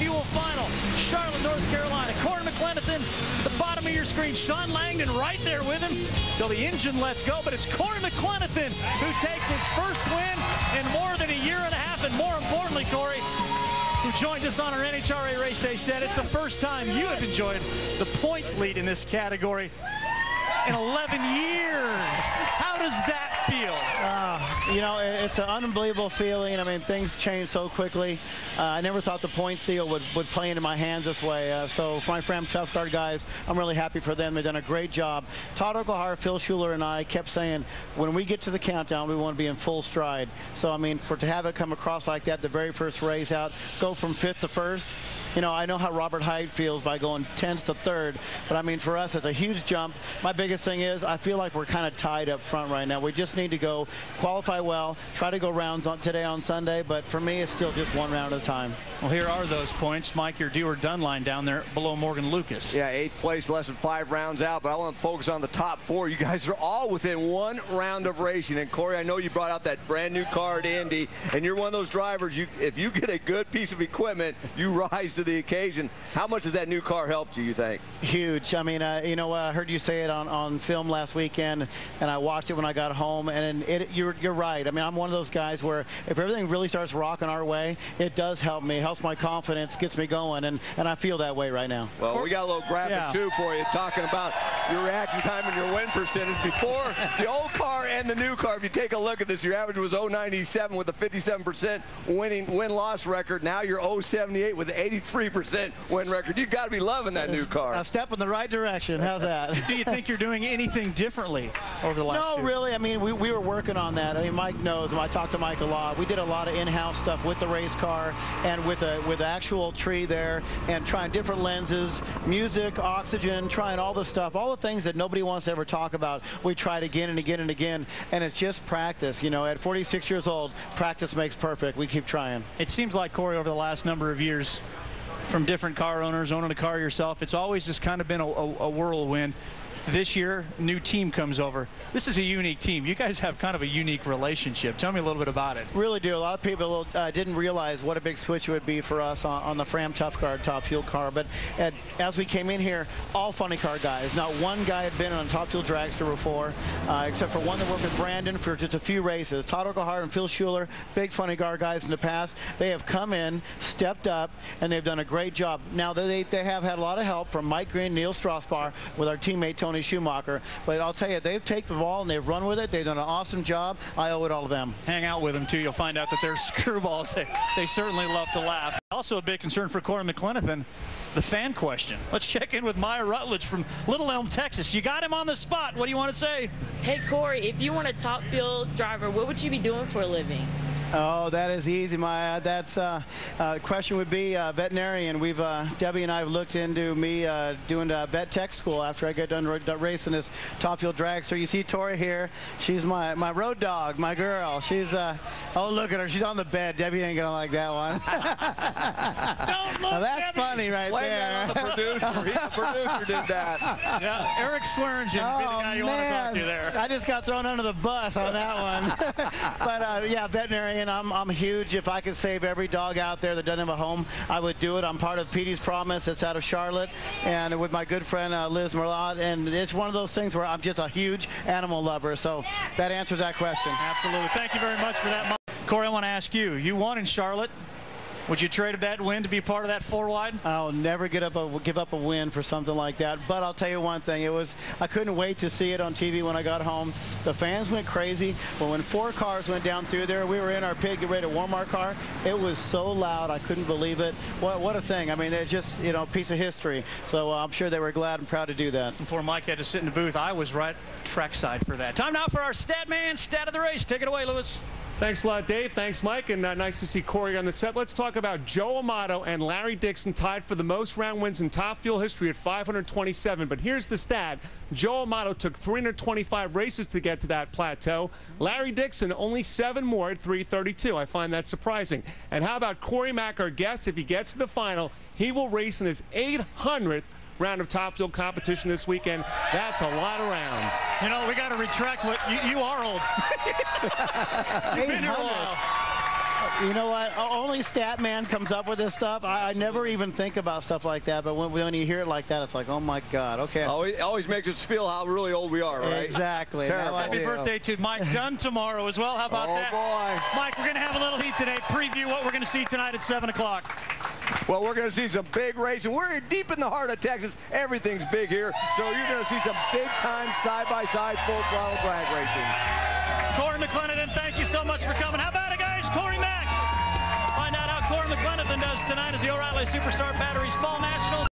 Fuel Final, Charlotte, North Carolina. Cory McClenethan, the bottom of your screen. Sean Langdon right there with him till the engine lets go. But it's Cory McClenethan who takes his first win in more than a year and a half. And more importantly, Cory, who joined us on our NHRA race day, said it's the first time you have enjoyed the points lead in this category in 11 years. How does that feel? You know, it's an unbelievable feeling. I mean, things change so quickly. I never thought the points deal would play into my hands this way. So for my Fram Tough Guard guys, I'm really happy for them. They've done a great job. Todd Oklahar, Phil Schuler, and I kept saying, when we get to the countdown, we want to be in full stride. So, I mean, to have it come across like that, the very first race out, go from 5th to 1st, you know, I know how Robert Hyde feels by going 10th to 3rd, but I mean, for us, it's a huge jump. My biggest thing is I feel like we're kind of tied up front right now. We just need to go qualify well, try to go rounds today on Sunday, but for me, it's still just one round at a time. Well, here are those points. Mike, your do or done line down there below Morgan Lucas. Yeah, 8th place, less than 5 rounds out, but I want to focus on the top 4. You guys are all within 1 round of racing. And Cory, I know you brought out that brand new car at Indy, and you're one of those drivers, if you get a good piece of equipment, you rise to the occasion. How much has that new car helped you think? Huge. I mean, you know what? I heard you say it on film last weekend, and I watched it when I got home, and you're right. I mean, I'm one of those guys where if everything really starts rocking our way, it does help me. It helps my confidence, gets me going, and I feel that way right now. Well, we got a little graphic, too, for you, talking about your reaction time and your win percentage. Before the old car and the new car, if you take a look at this, your average was 0.97 with a 57% win-loss record. Now you're 0.78 with an 83% win record. You've got to be loving that new car. A step in the right direction. How's that? Do you think you're doing anything differently over the last No, really. I mean, we were working on that. I mean, Mike knows. I talked to Mike a lot. We did a lot of in-house stuff with the race car and with the actual tree there, and trying different lenses, music, oxygen, trying all the stuff, all the things that nobody wants to ever talk about. We tried again and again and again, and it's just practice. You know, at 46 years old, practice makes perfect. We keep trying. It seems like, Cory, over the last number of years, from different car owners, owning a car yourself, it's always just kind of been a whirlwind. This year, new team comes over. This is a unique team. You guys have kind of a unique relationship. Tell me a little bit about it. Really do. A lot of people didn't realize what a big switch it would be for us on the Fram Tough Guard Top Fuel car. But as we came in here, all funny car guys. Not one guy had been on a Top Fuel dragster before, except for one that worked with Brandon for just a few races. Todd Oklahar and Phil Schuler, big funny car guys in the past. They have come in, stepped up, and they've done a great job. Now, they have had a lot of help from Mike Green, Neil Strasbar, with our teammate Tony Schumacher, but I'll tell you, they've taken the ball and they've run with it. They've done an awesome job. I owe it all to them. Hang out with them too. You'll find out that they're screwballs. They certainly love to laugh. Also a big concern for Cory McClenethan, the fan question. Let's check in with Maya Rutledge from Little Elm, Texas. You got him on the spot. What do you want to say? Hey, Cory, if you weren't a top fuel driver, what would you be doing for a living? Oh, that is easy, Maya. That's question would be veterinarian. We've Debbie and I have looked into me doing vet tech school after I get done racing this Top Fuel dragster. You see Tori here. She's my road dog, my girl. She's oh, look at her. She's on the bed. Debbie ain't gonna like that one. Don't look, now, that's Debbie. Funny right Blame there. that on the producer. The producer did that. Yeah, Eric Swearingen, be the guy you want to talk to there. I just got thrown under the bus on that one. But yeah, veterinarian. I'm huge. If I could save every dog out there that doesn't have a home, I would do it. I'm part of Petey's Promise. It's out of Charlotte, and with my good friend Liz Merlot, and it's one of those things where I'm just a huge animal lover. So that answers that question. Absolutely. Thank you very much for that. Cory, I want to ask you. You won in Charlotte. Would you trade that win to be part of that 4-wide? I'll never give up a win for something like that. But I'll tell you one thing. I couldn't wait to see it on TV when I got home. The fans went crazy. But when 4 cars went down through there, we were in our pit, getting ready to warm our car. It was so loud, I couldn't believe it. What a thing. I mean, it's just, you know, a piece of history. So I'm sure they were glad and proud to do that. Before Mike had to sit in the booth, I was right trackside for that. Time now for our stat man, stat of the race. Take it away, Lewis. Thanks a lot, Dave. Thanks, Mike. And nice to see Cory on the set. Let's talk about Joe Amato and Larry Dixon tied for the most round wins in Top Fuel history at 527. But here's the stat. Joe Amato took 325 races to get to that plateau. Larry Dixon only 7 more at 332. I find that surprising. And how about Cory Mack, our guest? If he gets to the final, he will race in his 800th round of Top Fuel competition this weekend. That's a lot of rounds. You know, we got to retract what you are old. You've been here a while. You know what? Only stat man comes up with this stuff. I never even think about stuff like that, but when you hear it like that, it's like, oh my God, okay. It always makes us feel how really old we are, right? Exactly. Happy birthday to Mike Dunn tomorrow as well. How about that? Oh, boy. Mike, we're going to have a little heat today. Preview what we're going to see tonight at 7 o'clock. Well, we're going to see some big racing. We're deep in the heart of Texas. Everything's big here. So you're going to see some big-time side-by-side full throttle drag racing. Cory McClenethan, thank you so much for coming. How about it, guys? Cory Mack. Find out how Cory McClenethan does tonight as the O'Reilly Superstar Batteries Fall National.